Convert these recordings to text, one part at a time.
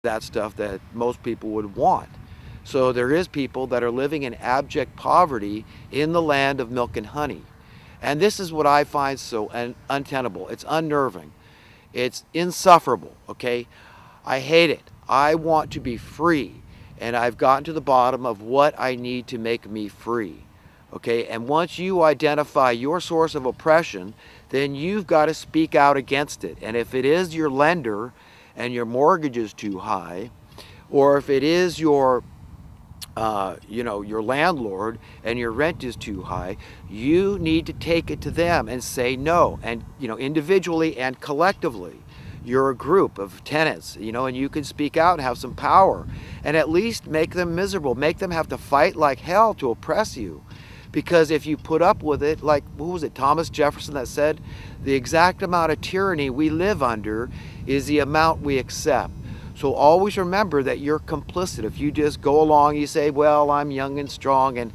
that stuff that most people would want. So there is people that are living in abject poverty in the land of milk and honey. And this is what I find so untenable. It's unnerving. It's insufferable, okay? I hate it. I want to be free. And I've gotten to the bottom of what I need to make me free. Okay, and once you identify your source of oppression, then you've got to speak out against it. And if it is your lender and your mortgage is too high, or if it is your your landlord and your rent is too high, you need to take it to them and say no, and individually and collectively. You're a group of tenants, and you can speak out and have some power and at least make them miserable, make them have to fight like hell to oppress you. Because if you put up with it, like, who was it, Thomas Jefferson, that said, the exact amount of tyranny we live under is the amount we accept. So always remember that you're complicit. If you just go along, you say, well, I'm young and strong and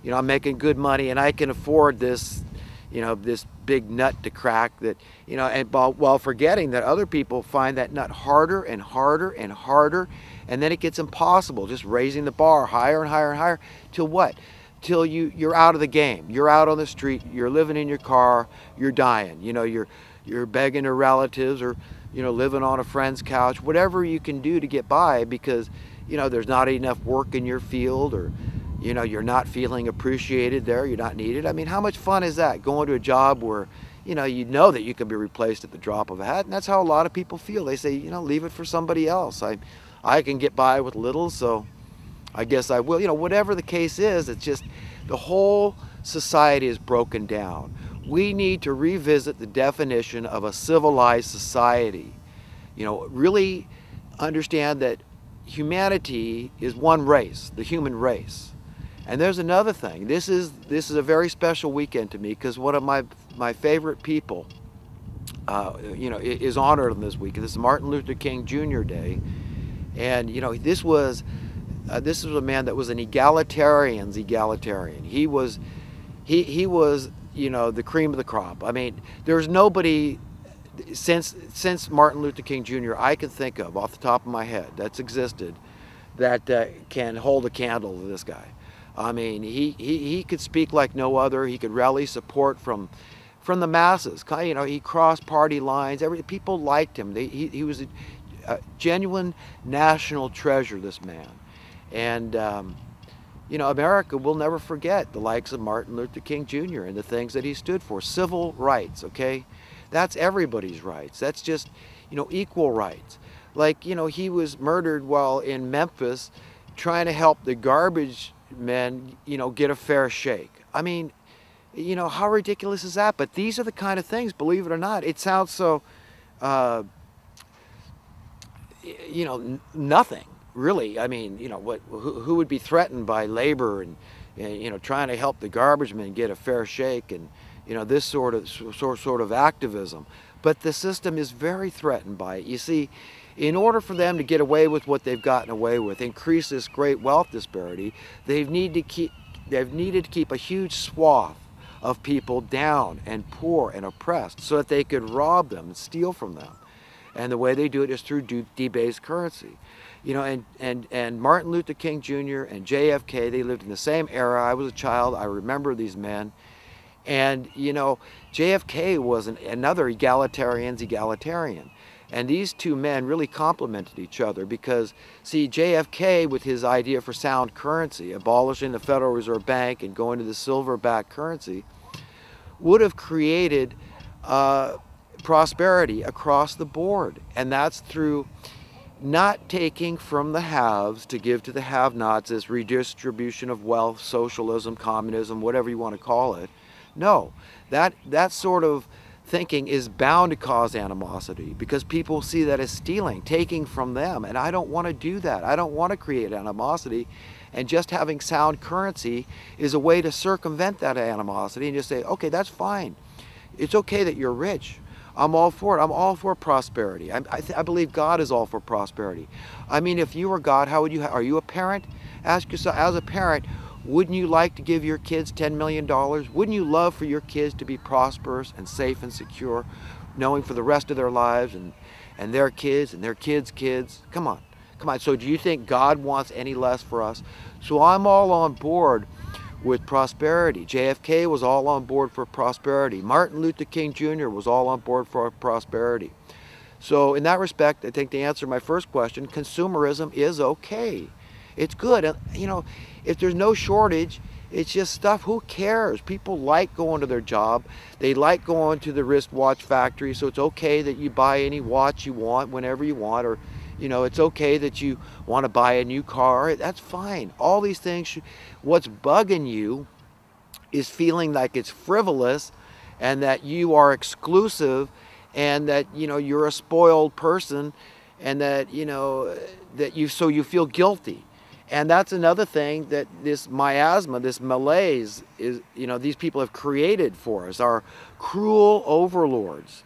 I'm making good money and I can afford this, this big nut to crack, that, and while forgetting that other people find that nut harder and harder and harder, and then it gets impossible, just raising the bar higher and higher and higher, till what? Till you're out of the game. You're out on the street, you're living in your car, you're dying. You're begging your relatives, or living on a friend's couch, whatever you can do to get by, because there's not enough work in your field, or you're not feeling appreciated there, you're not needed. I mean, how much fun is that, going to a job where you know that you can be replaced at the drop of a hat? And that's how a lot of people feel. They say, leave it for somebody else. I can get by with little, so I guess I will. Whatever the case is, it's just the whole society is broken down. We need to revisit the definition of a civilized society. Really understand that humanity is one race, the human race. And there's another thing. This is a very special weekend to me, because one of my favorite people, is honored on this weekend. This is Martin Luther King Jr. Day, and this was a man that was an egalitarian's egalitarian. He was the cream of the crop. I mean, there's nobody since Martin Luther King Jr. I can think of off the top of my head that's existed that can hold a candle to this guy. I mean, he could speak like no other. He could rally support from the masses. He crossed party lines. People liked him. He was a genuine national treasure, this man. And America will never forget the likes of Martin Luther King Jr. and the things that he stood for. Civil rights, okay? That's everybody's rights. That's just, equal rights. Like, he was murdered while in Memphis trying to help the garbage men, get a fair shake. I mean, how ridiculous is that? But these are the kind of things, believe it or not. It sounds so, nothing. Really, I mean, who would be threatened by labor and trying to help the garbage men get a fair shake, and this sort of activism? But the system is very threatened by it. You see, in order for them to get away with what they've gotten away with, increase this great wealth disparity, they've needed to keep a huge swath of people down and poor and oppressed, so that they could rob them and steal from them. And the way they do it is through debased currency. And Martin Luther King Jr. and JFK, they lived in the same era. I was a child. I remember these men. And, JFK was another egalitarian's egalitarian. And these two men really complemented each other, because, see, JFK, with his idea for sound currency, abolishing the Federal Reserve Bank and going to the silver-backed currency, would have created prosperity across the board. And that's through not taking from the haves to give to the have-nots, as redistribution of wealth, socialism, communism, whatever you want to call it. No, that sort of thinking is bound to cause animosity, because people see that as stealing, taking from them, and I don't want to do that. I don't want to create animosity, and just having sound currency is a way to circumvent that animosity and just say, okay, that's fine. It's okay that you're rich. I'm all for it. I'm all for prosperity. I believe God is all for prosperity. I mean, if you were God, how would you? Are you a parent? Ask yourself, as a parent, wouldn't you like to give your kids $10 million? Wouldn't you love for your kids to be prosperous and safe and secure, knowing for the rest of their lives, and their kids and their kids' kids? Come on, come on. So do you think God wants any less for us? So I'm all on board with prosperity. JFK was all on board for prosperity. Martin Luther King Jr. was all on board for prosperity. So in that respect, I think to answer my first question, consumerism is okay. It's good. You know, if there's no shortage, it's just stuff. Who cares? People like going to their job. They like going to the wristwatch factory. So it's okay that you buy any watch you want whenever you want, or you know, it's okay that you want to buy a new car. That's fine. All these things. What's bugging you is feeling like it's frivolous and that you are exclusive and that, you know, you're a spoiled person and that, you know, that so you feel guilty. And that's another thing that this miasma, this malaise is, you know, these people have created for us, are cruel overlords.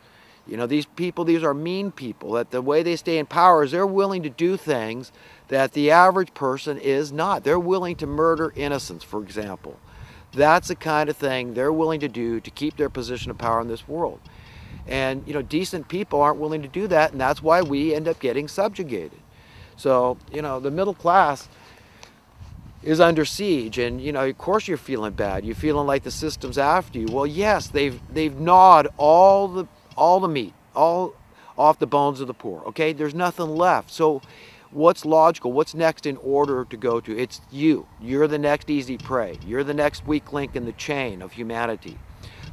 You know, these people, these are mean people, that the way they stay in power is they're willing to do things that the average person is not. They're willing to murder innocents, for example. That's the kind of thing they're willing to do to keep their position of power in this world. And, you know, decent people aren't willing to do that, and that's why we end up getting subjugated. So, you know, the middle class is under siege, and, you know, of course you're feeling bad. You're feeling like the system's after you. Well, yes, they've gnawed all the meat, all off the bones of the poor, okay? There's nothing left. So what's logical? What's next in order to go to? It's you. You're the next easy prey. You're the next weak link in the chain of humanity.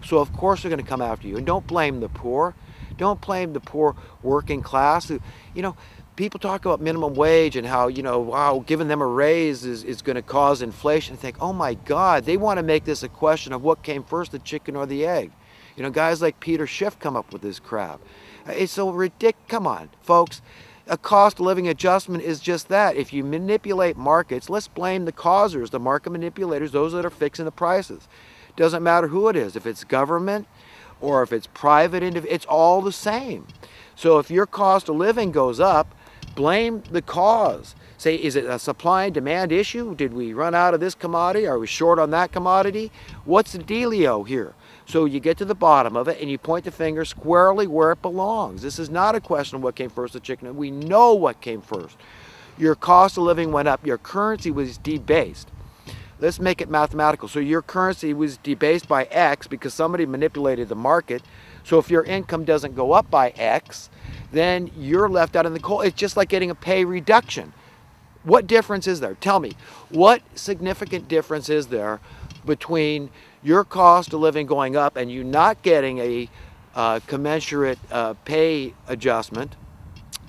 So of course they're going to come after you. And don't blame the poor. Don't blame the poor working class. You know, people talk about minimum wage and how, you know, wow, giving them a raise is going to cause inflation. And think, oh my God, they want to make this a question of what came first, the chicken or the egg. You know, guys like Peter Schiff come up with this crap. It's so ridiculous. Come on, folks. A cost of living adjustment is just that. If you manipulate markets, let's blame the causers, the market manipulators, those that are fixing the prices. Doesn't matter who it is. If it's government or if it's private, it's all the same. So if your cost of living goes up, blame the cause. Say, is it a supply and demand issue? Did we run out of this commodity? Are we short on that commodity? What's the dealio here? So you get to the bottom of it and you point the finger squarely where it belongs. This is not a question of what came first, the chicken. We know what came first. Your cost of living went up. Your currency was debased. Let's make it mathematical. So your currency was debased by X because somebody manipulated the market. So if your income doesn't go up by X, then you're left out in the cold. It's just like getting a pay reduction. What difference is there? Tell me, what significant difference is there between your cost of living going up and you not getting a commensurate pay adjustment,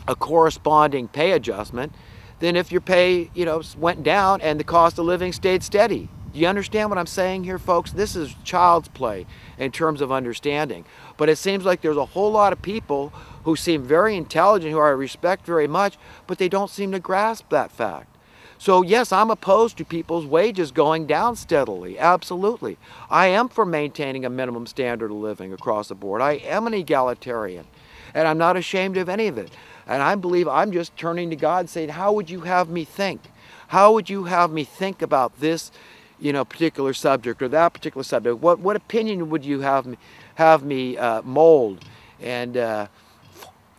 a corresponding pay adjustment, than if your pay, you know, went down and the cost of living stayed steady? Do you understand what I'm saying here, folks? This is child's play in terms of understanding. But it seems like there's a whole lot of people who seem very intelligent, who I respect very much, but they don't seem to grasp that fact. So yes, I'm opposed to people's wages going down steadily, absolutely. I am for maintaining a minimum standard of living across the board. I am an egalitarian, and I'm not ashamed of any of it. And I believe I'm just turning to God saying, how would you have me think? How would you have me think about this, you know, particular subject or that particular subject? What opinion would you have me mold and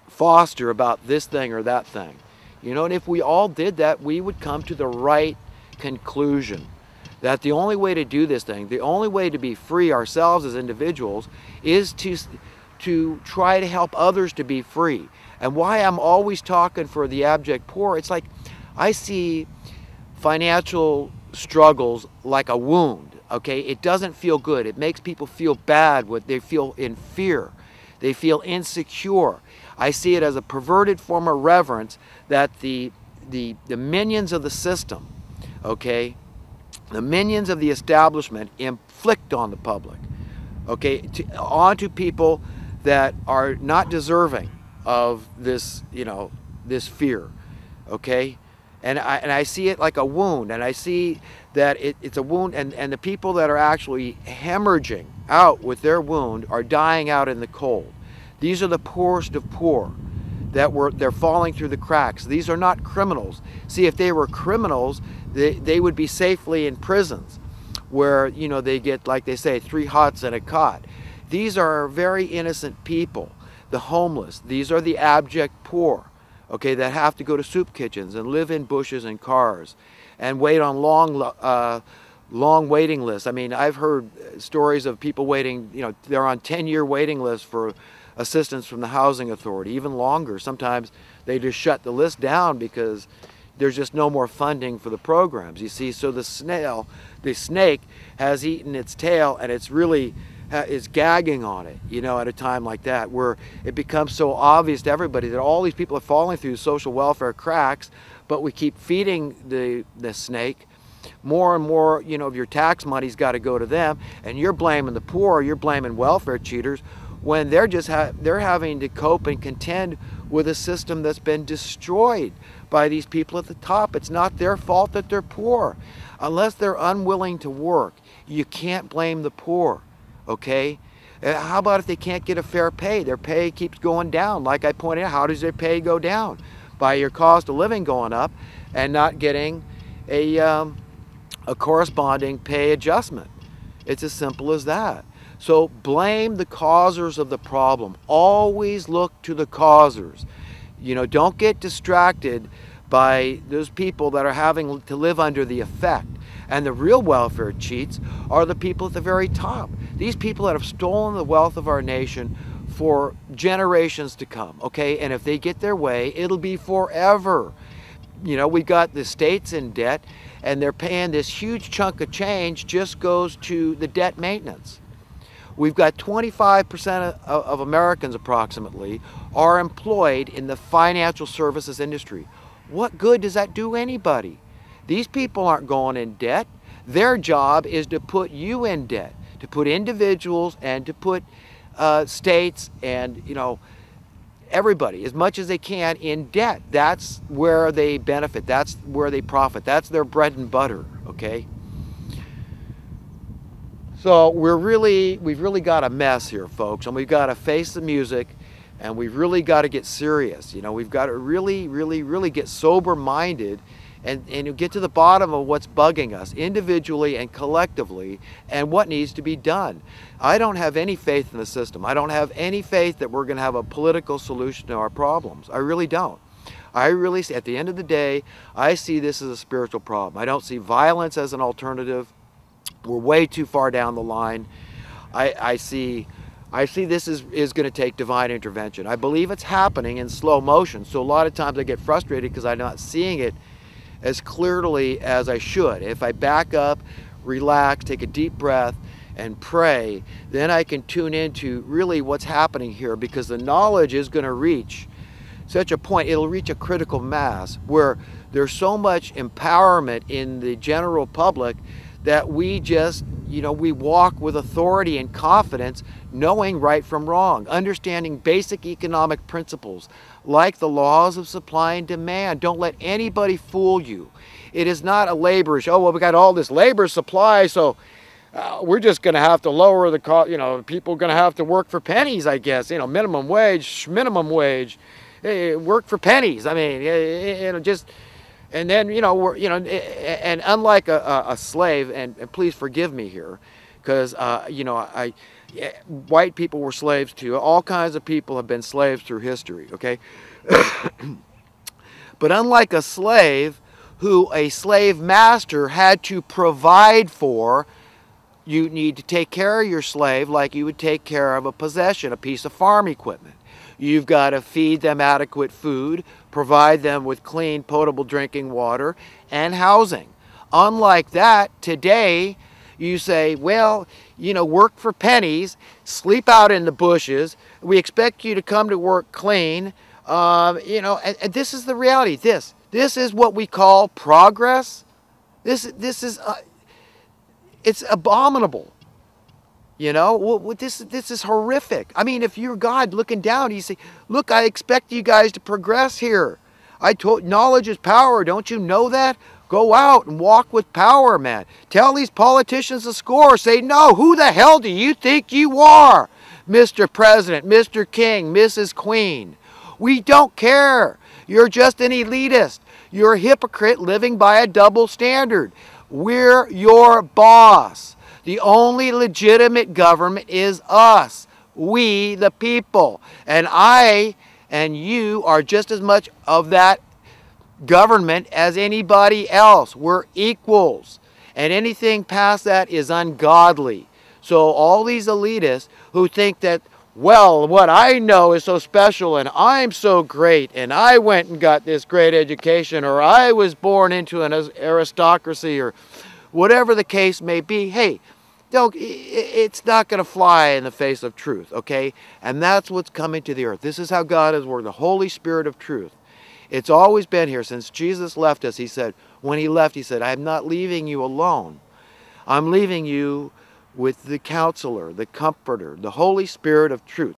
foster about this thing or that thing? You know, and if we all did that, we would come to the right conclusion that the only way to do this thing, the only way to be free ourselves as individuals, is to try to help others to be free. And why I'm always talking for the abject poor, it's like I see financial struggles like a wound, okay? It doesn't feel good. It makes people feel bad. They feel in fear. They feel insecure. I see it as a perverted form of reverence that the minions of the system, okay, the minions of the establishment inflict on the public, okay, onto people that are not deserving of this, you know, this fear, okay? And I see it like a wound, and I see that it's a wound, and the people that are actually hemorrhaging out with their wound are dying out in the cold. These are the poorest of poor they're falling through the cracks. These are not criminals. See, if they were criminals, they would be safely in prisons where, you know, they get, like they say, 3 hots and a cot. These are very innocent people. The homeless, these are the abject poor, okay, that have to go to soup kitchens and live in bushes and cars and wait on long waiting lists. I mean, I've heard stories of people waiting, you know, they're on 10-year waiting lists for assistance from the housing authority, even longer. Sometimes they just shut the list down because there's just no more funding for the programs. You see, so the snake has eaten its tail, and it's really is gagging on it, you know, at a time like that, where it becomes so obvious to everybody that all these people are falling through social welfare cracks, but we keep feeding the snake. More and more, you know, of your tax money's got to go to them, and you're blaming the poor, you're blaming welfare cheaters, when they're just they're having to cope and contend with a system that's been destroyed by these people at the top. It's not their fault that they're poor. Unless they're unwilling to work, you can't blame the poor, okay? How about if they can't get a fair pay? Their pay keeps going down. Like I pointed out, how does their pay go down? By your cost of living going up and not getting a corresponding pay adjustment. It's as simple as that. So blame the causers of the problem. Always look to the causers. You know, don't get distracted by those people that are having to live under the effect. And the real welfare cheats are the people at the very top. These people that have stolen the wealth of our nation for generations to come, okay? And if they get their way, it'll be forever. You know, we got the states in debt, and they're paying this huge chunk of change just goes to the debt maintenance. We've got 25% of Americans approximately are employed in the financial services industry. What good does that do anybody? These people aren't going in debt. Their job is to put you in debt, to put individuals and to put states and, you know, everybody as much as they can in debt. That's where they benefit. That's where they profit. That's their bread and butter, okay? So we've really got a mess here, folks, and we've got to face the music, and we've really got to get serious. You know, we've got to really get sober-minded and get to the bottom of what's bugging us individually and collectively and what needs to be done. I don't have any faith in the system. I don't have any faith that we're going to have a political solution to our problems. I really don't. I really see, at the end of the day, I see this as a spiritual problem. I don't see violence as an alternative. We're way too far down the line. I see this is going to take divine intervention. I believe it's happening in slow motion. So a lot of times I get frustrated because I'm not seeing it as clearly as I should. If I back up, relax, take a deep breath, and pray, then I can tune into really what's happening here, because the knowledge is going to reach such a point, it'll reach a critical mass where there's so much empowerment in the general public that we just, you know, we walk with authority and confidence, knowing right from wrong, understanding basic economic principles like the laws of supply and demand. Don't let anybody fool you. It is not a labor issue. Oh, well, we got all this labor supply, so we're just going to have to lower the cost. You know, people are going to have to work for pennies, I guess. You know, minimum wage. Work for pennies. I mean, you know, just. And then, you know, and unlike a slave, and please forgive me here, because, you know, white people were slaves too. All kinds of people have been slaves through history, okay? But unlike a slave who a slave master had to provide for, you need to take care of your slave like you would take care of a possession, a piece of farm equipment. You've got to feed them adequate food, provide them with clean, potable drinking water, and housing. Unlike that, today, you say, well, you know, work for pennies, sleep out in the bushes, we expect you to come to work clean, you know, and this is the reality. This is what we call progress. This is, it's abominable. You know, this is horrific. I mean, if you're God looking down, you say, look, I expect you guys to progress here. Knowledge is power. Don't you know that? Go out and walk with power, man. Tell these politicians to score. Say, no, who the hell do you think you are, Mr. President, Mr. King, Mrs. Queen? We don't care. You're just an elitist. You're a hypocrite living by a double standard. We're your boss. The only legitimate government is us, we the people. And I and you are just as much of that government as anybody else. We're equals. And anything past that is ungodly. So all these elitists who think that, well, what I know is so special and I'm so great and I went and got this great education, or I was born into an aristocracy, or whatever the case may be, hey, it's not going to fly in the face of truth, okay? And that's what's coming to the earth. This is how God has worked, the Holy Spirit of truth. It's always been here since Jesus left us. He said, when he left, he said, I'm not leaving you alone. I'm leaving you with the counselor, the comforter, the Holy Spirit of truth.